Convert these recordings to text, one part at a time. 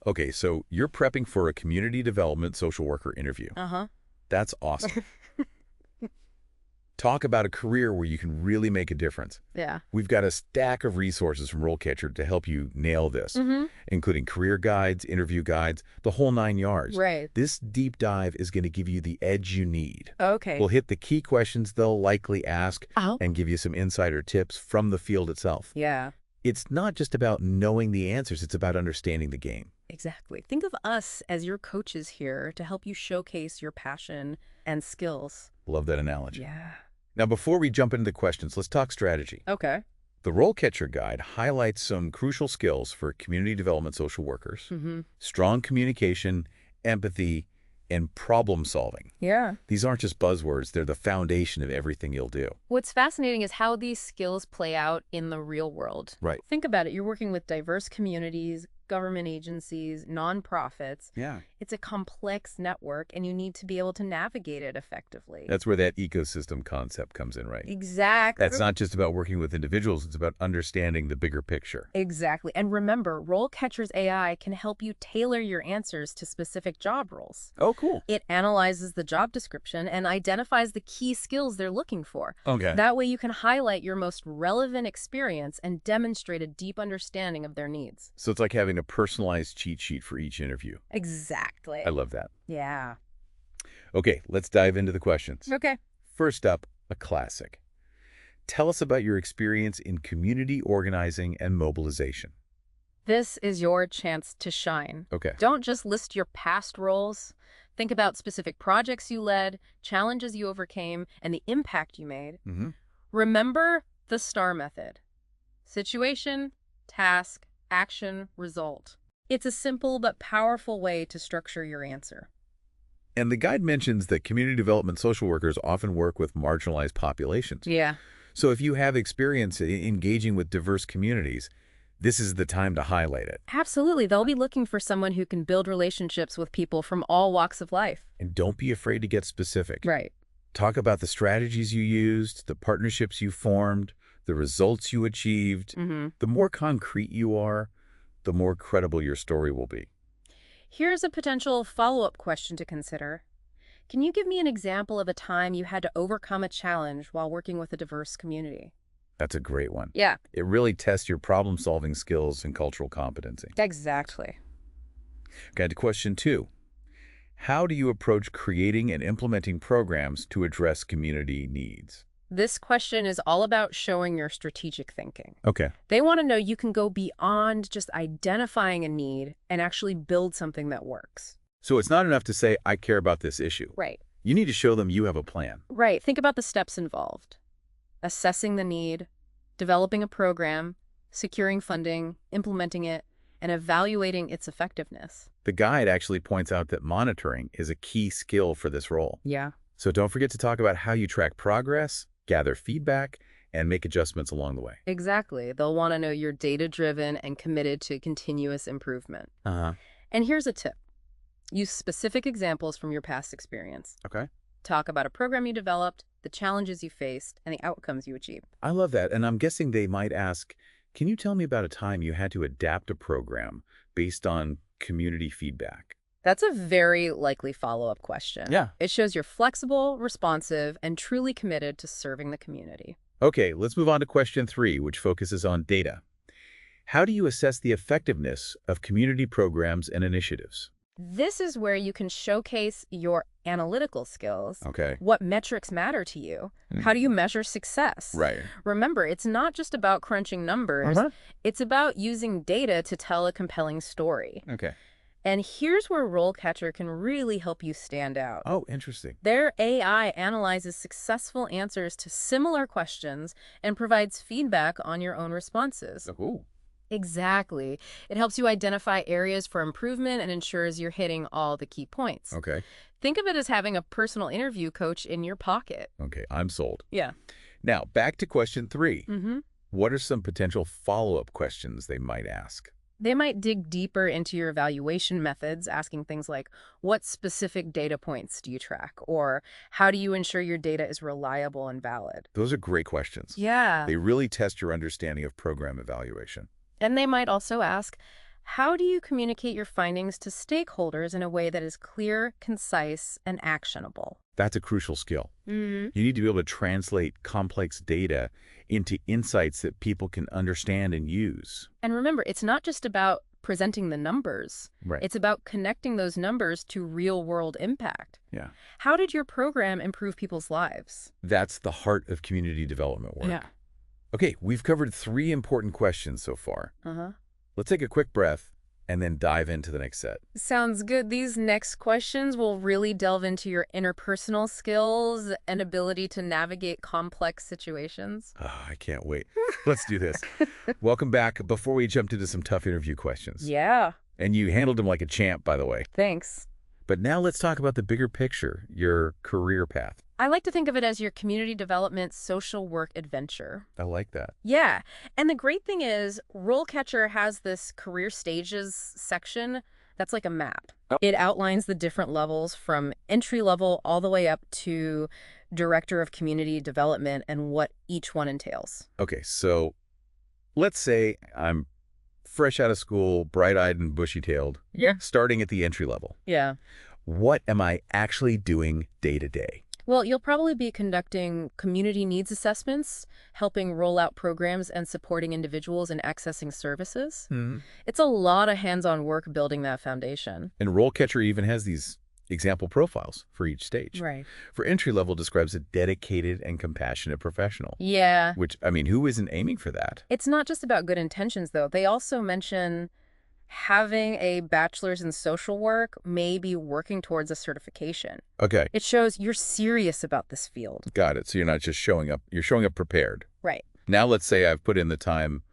Okay, so you're prepping for a community development social worker interview. Uh-huh. That's awesome. Talk about a career where you can really make a difference. Yeah. We've got a stack of resources from RoleCatcher to help you nail this, including career guides, interview guides, the whole 9 yards. Right. This deep dive is going to give you the edge you need. Okay. We'll hit the key questions they'll likely ask Oh. and give you some insider tips from the field itself. Yeah. It's not just about knowing the answers, it's about understanding the game. Exactly. Think of us as your coaches here to help you showcase your passion and skills. Love that analogy. Yeah. Now, before we jump into the questions, let's talk strategy. Okay. The RoleCatcher Guide highlights some crucial skills for community development social workers. Strong communication, empathy, and problem solving. Yeah. These aren't just buzzwords, they're the foundation of everything you'll do. What's fascinating is how these skills play out in the real world. Right. Think about it. You're working with diverse communities, government agencies, nonprofits. Yeah. It's a complex network, and you need to be able to navigate it effectively. That's where that ecosystem concept comes in, right? Exactly. That's not just about working with individuals, it's about understanding the bigger picture. Exactly. And remember, RoleCatcher's AI can help you tailor your answers to specific job roles. Oh, cool. It analyzes the job description and identifies the key skills they're looking for. Okay. That way you can highlight your most relevant experience and demonstrate a deep understanding of their needs. So it's like having a personalized cheat sheet for each interview. Exactly. I love that. Yeah. Okay, let's dive into the questions. Okay. First up, a classic. Tell us about your experience in community organizing and mobilization. This is your chance to shine. Okay. Don't just list your past roles. Think about specific projects you led, challenges you overcame, and the impact you made. Remember the STAR method. Situation, task, action, result. It's a simple but powerful way to structure your answer. And the guide mentions that community development social workers often work with marginalized populations. Yeah. So if you have experience engaging with diverse communities, this is the time to highlight it. Absolutely. They'll be looking for someone who can build relationships with people from all walks of life. And don't be afraid to get specific. Right. Talk about the strategies you used, the partnerships you formed, the results you achieved. The more concrete you are, the more credible your story will be. Here's a potential follow-up question to consider. Can you give me an example of a time you had to overcome a challenge while working with a diverse community? That's a great one. Yeah. It really tests your problem-solving skills and cultural competency. Exactly. Okay, to question 2. How do you approach creating and implementing programs to address community needs? This question is all about showing your strategic thinking. Okay. They want to know you can go beyond just identifying a need and actually build something that works. So it's not enough to say, I care about this issue. Right. You need to show them you have a plan. Right. Think about the steps involved. Assessing the need, developing a program, securing funding, implementing it, and evaluating its effectiveness. The guide actually points out that monitoring is a key skill for this role. Yeah. So don't forget to talk about how you track progress, gather feedback, and make adjustments along the way. Exactly. They'll want to know you're data-driven and committed to continuous improvement. Uh-huh. And here's a tip. Use specific examples from your past experience. Okay. Talk about a program you developed, the challenges you faced, and the outcomes you achieved. I love that. And I'm guessing they might ask, can you tell me about a time you had to adapt a program based on community feedback? That's a very likely follow-up question. Yeah. It shows you're flexible, responsive, and truly committed to serving the community. Okay, let's move on to question 3, which focuses on data. How do you assess the effectiveness of community programs and initiatives? This is where you can showcase your analytical skills. Okay. What metrics matter to you? How do you measure success? Right. Remember, it's not just about crunching numbers. It's about using data to tell a compelling story. Okay. And here's where RoleCatcher can really help you stand out. Oh, interesting. Their AI analyzes successful answers to similar questions and provides feedback on your own responses. Ooh. Exactly. It helps you identify areas for improvement and ensures you're hitting all the key points. Okay. Think of it as having a personal interview coach in your pocket. Okay, I'm sold. Yeah. Now, back to question 3. Mm-hmm. What are some potential follow-up questions they might ask? They might dig deeper into your evaluation methods, asking things like, what specific data points do you track? Or how do you ensure your data is reliable and valid? Those are great questions. Yeah. They really test your understanding of program evaluation. And they might also ask, How do you communicate your findings to stakeholders in a way that is clear, concise, and actionable? That's a crucial skill. Mm-hmm. You need to be able to translate complex data into insights that people can understand and use. And remember, it's not just about presenting the numbers. Right. It's about connecting those numbers to real-world impact. Yeah. How did your program improve people's lives? That's the heart of community development work. Yeah. Okay, we've covered 3 important questions so far. Uh-huh. Let's take a quick breath and then dive into the next set. Sounds good. These next questions will really delve into your interpersonal skills and ability to navigate complex situations. Oh, I can't wait. Let's do this. Welcome back. Before we jumped into some tough interview questions. Yeah. And you handled them like a champ, by the way. Thanks. But now let's talk about the bigger picture, your career path. I like to think of it as your community development social work adventure. I like that. Yeah. And the great thing is, RoleCatcher has this career stages section that's like a map. Oh. It outlines the different levels from entry level all the way up to director of community development and what each one entails. Okay, so let's say I'm fresh out of school, bright-eyed and bushy-tailed, starting at the entry level. Yeah. What am I actually doing day to day? Well, you'll probably be conducting community needs assessments, helping roll out programs and supporting individuals in accessing services. It's a lot of hands-on work building that foundation. And RoleCatcher even has these example profiles for each stage. Right. For entry level describes a dedicated and compassionate professional. Yeah. Which, I mean, who isn't aiming for that? It's not just about good intentions, though. They also mention having a bachelor's in social work, maybe working towards a certification. Okay. It shows you're serious about this field. Got it. So you're not just showing up. You're showing up prepared. Right. Now let's say I've put in the time,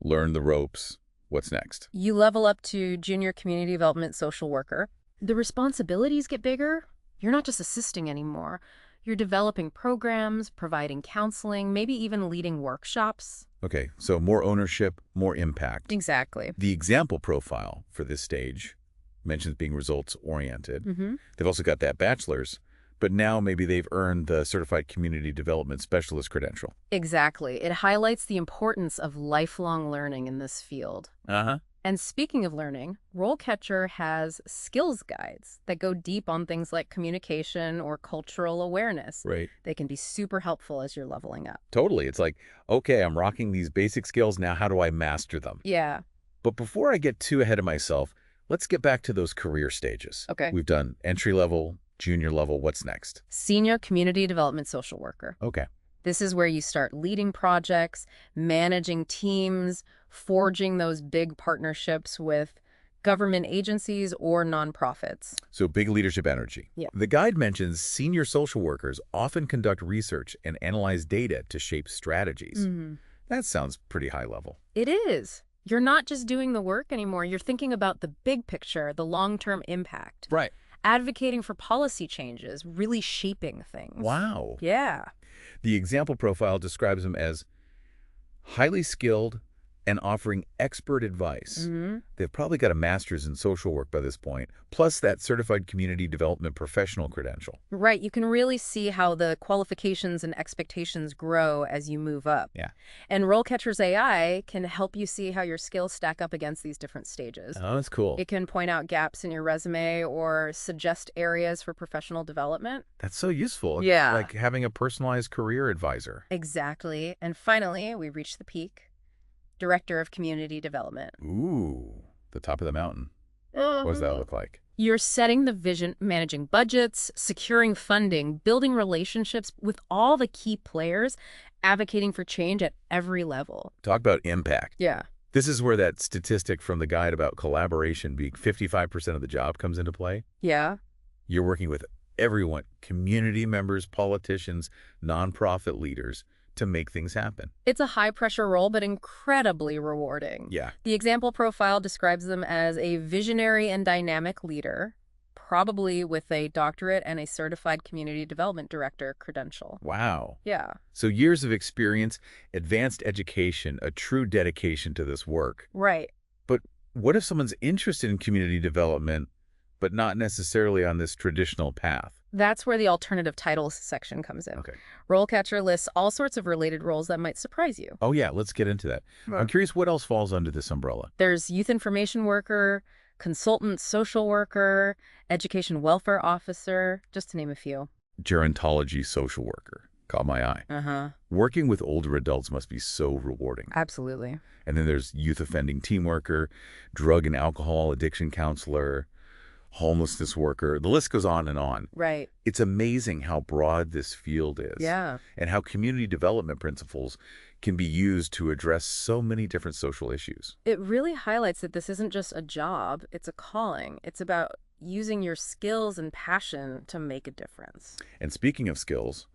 learned the ropes. What's next? You level up to junior community development social worker. The responsibilities get bigger. You're not just assisting anymore. You're developing programs, providing counseling, maybe even leading workshops. Okay, so more ownership, more impact. Exactly. The example profile for this stage mentions being results-oriented. Mm-hmm. They've also got that bachelor's, but now maybe they've earned the Certified Community Development Specialist credential. Exactly. It highlights the importance of lifelong learning in this field. Uh-huh. And speaking of learning, RoleCatcher has skills guides that go deep on things like communication or cultural awareness. Right. They can be super helpful as you're leveling up. Totally. It's like, okay, I'm rocking these basic skills. Now how do I master them? Yeah. But before I get too ahead of myself, let's get back to those career stages. Okay. We've done entry level, junior level. What's next? Senior community development social worker. Okay. This is where you start leading projects, managing teams, forging those big partnerships with government agencies or nonprofits. So big leadership energy. Yeah. The guide mentions senior social workers often conduct research and analyze data to shape strategies. Mm-hmm. That sounds pretty high level. It is. You're not just doing the work anymore. You're thinking about the big picture, the long-term impact. Right. Advocating for policy changes, really shaping things. Wow. Yeah. The example profile describes them as highly skilled and offering expert advice. Mm-hmm. They've probably got a master's in social work by this point, plus that Certified Community Development Professional credential. Right. You can really see how the qualifications and expectations grow as you move up. Yeah. And RoleCatcher's AI can help you see how your skills stack up against these different stages. Oh, that's cool. It can point out gaps in your resume or suggest areas for professional development. That's so useful. Yeah. Like having a personalized career advisor. Exactly. And finally, we reach the peak. Director of Community Development. Ooh, the top of the mountain. What does that look like? You're setting the vision, managing budgets, securing funding, building relationships with all the key players, advocating for change at every level. Talk about impact. Yeah. This is where that statistic from the guide about collaboration being 55% of the job comes into play. Yeah. You're working with everyone, community members, politicians, nonprofit leaders, to make things happen. It's a high-pressure role, but incredibly rewarding. Yeah. The example profile describes them as a visionary and dynamic leader, probably with a doctorate and a certified community development director credential. Wow. Yeah. So years of experience, advanced education, a true dedication to this work. Right. But what if someone's interested in community development, but not necessarily on this traditional path? That's where the alternative titles section comes in. Okay. RoleCatcher lists all sorts of related roles that might surprise you. Oh, yeah, let's get into that. I'm curious what else falls under this umbrella. There's youth information worker, consultant social worker, education welfare officer, just to name a few. Gerontology social worker. Caught my eye. Uh-huh. Working with older adults must be so rewarding. Absolutely. And then there's youth offending team worker, drug and alcohol addiction counselor, homelessness worker. The list goes on and on. Right. It's amazing how broad this field is. Yeah. And how community development principles can be used to address so many different social issues. It really highlights that this isn't just a job, it's a calling. It's about using your skills and passion to make a difference. And speaking of skills,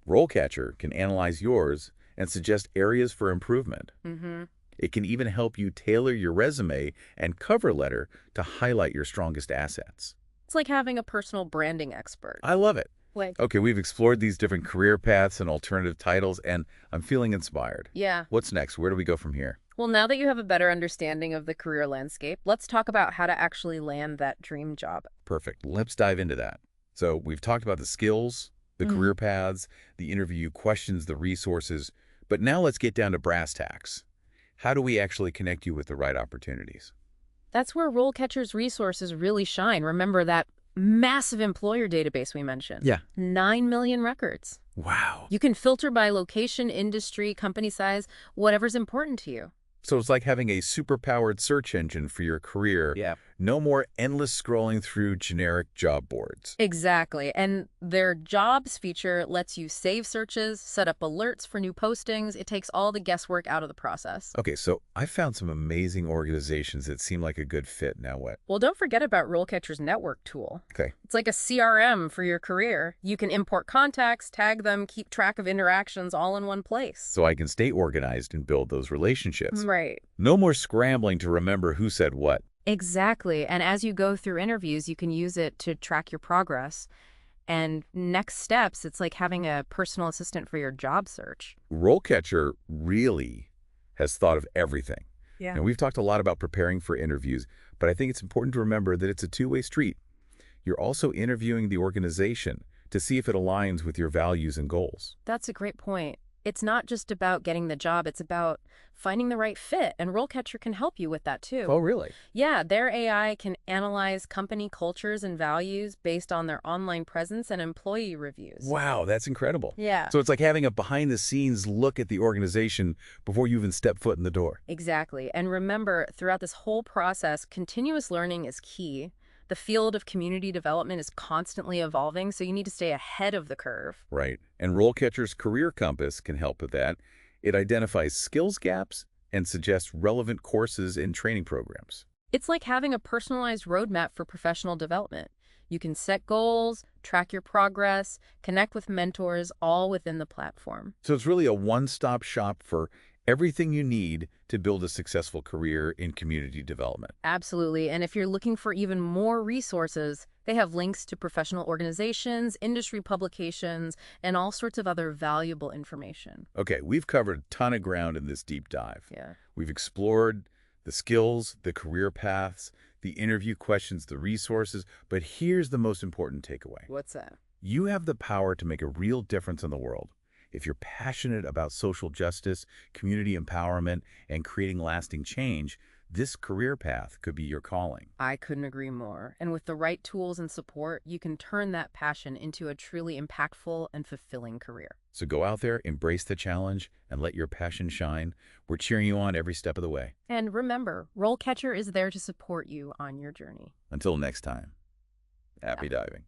RoleCatcher can analyze yours and suggest areas for improvement. Mm-hmm. It can even help you tailor your resume and cover letter to highlight your strongest assets. It's like having a personal branding expert. I love it. Like, Okay, we've explored these different career paths and alternative titles, and I'm feeling inspired. yeah. What's next? Where do we go from here? Well, now that you have a better understanding of the career landscape, let's talk about how to actually land that dream job. Perfect. Let's dive into that. So we've talked about the skills, the career paths, the interview questions, the resources, but now let's get down to brass tacks. How do we actually connect you with the right opportunities? That's where RoleCatcher's resources really shine. Remember that massive employer database we mentioned? Yeah. 9 million records. Wow. You can filter by location, industry, company size, whatever's important to you. So it's like having a superpowered search engine for your career. Yeah. No more endless scrolling through generic job boards. Exactly. And their jobs feature lets you save searches, set up alerts for new postings. It takes all the guesswork out of the process. Okay, so I found some amazing organizations that seem like a good fit. Now what? Well, don't forget about RoleCatcher's network tool. Okay. It's like a CRM for your career. You can import contacts, tag them, keep track of interactions all in one place. So I can stay organized and build those relationships. Right. No more scrambling to remember who said what. Exactly. And as you go through interviews, you can use it to track your progress. And next steps, it's like having a personal assistant for your job search. RoleCatcher really has thought of everything. Yeah. And we've talked a lot about preparing for interviews, but I think it's important to remember that it's a two-way street. You're also interviewing the organization to see if it aligns with your values and goals. That's a great point. It's not just about getting the job, it's about finding the right fit, and RoleCatcher can help you with that too. Oh, really? Yeah, their AI can analyze company cultures and values based on their online presence and employee reviews. Wow, that's incredible. Yeah. So it's like having a behind-the-scenes look at the organization before you even step foot in the door. Exactly. And remember, throughout this whole process, continuous learning is key. The field of community development is constantly evolving, so you need to stay ahead of the curve. Right. And RoleCatcher's Career Compass can help with that. It identifies skills gaps and suggests relevant courses and training programs. It's like having a personalized roadmap for professional development. You can set goals, track your progress, connect with mentors, all within the platform. So it's really a one-stop shop for everything you need to build a successful career in community development. Absolutely. And if you're looking for even more resources, they have links to professional organizations, industry publications, and all sorts of other valuable information. Okay, we've covered a ton of ground in this deep dive. Yeah. We've explored the skills, the career paths, the interview questions, the resources, but here's the most important takeaway. What's that? You have the power to make a real difference in the world. If you're passionate about social justice, community empowerment, and creating lasting change, this career path could be your calling. I couldn't agree more. And with the right tools and support, you can turn that passion into a truly impactful and fulfilling career. So go out there, embrace the challenge, and let your passion shine. We're cheering you on every step of the way. And remember, RoleCatcher is there to support you on your journey. Until next time, happy diving.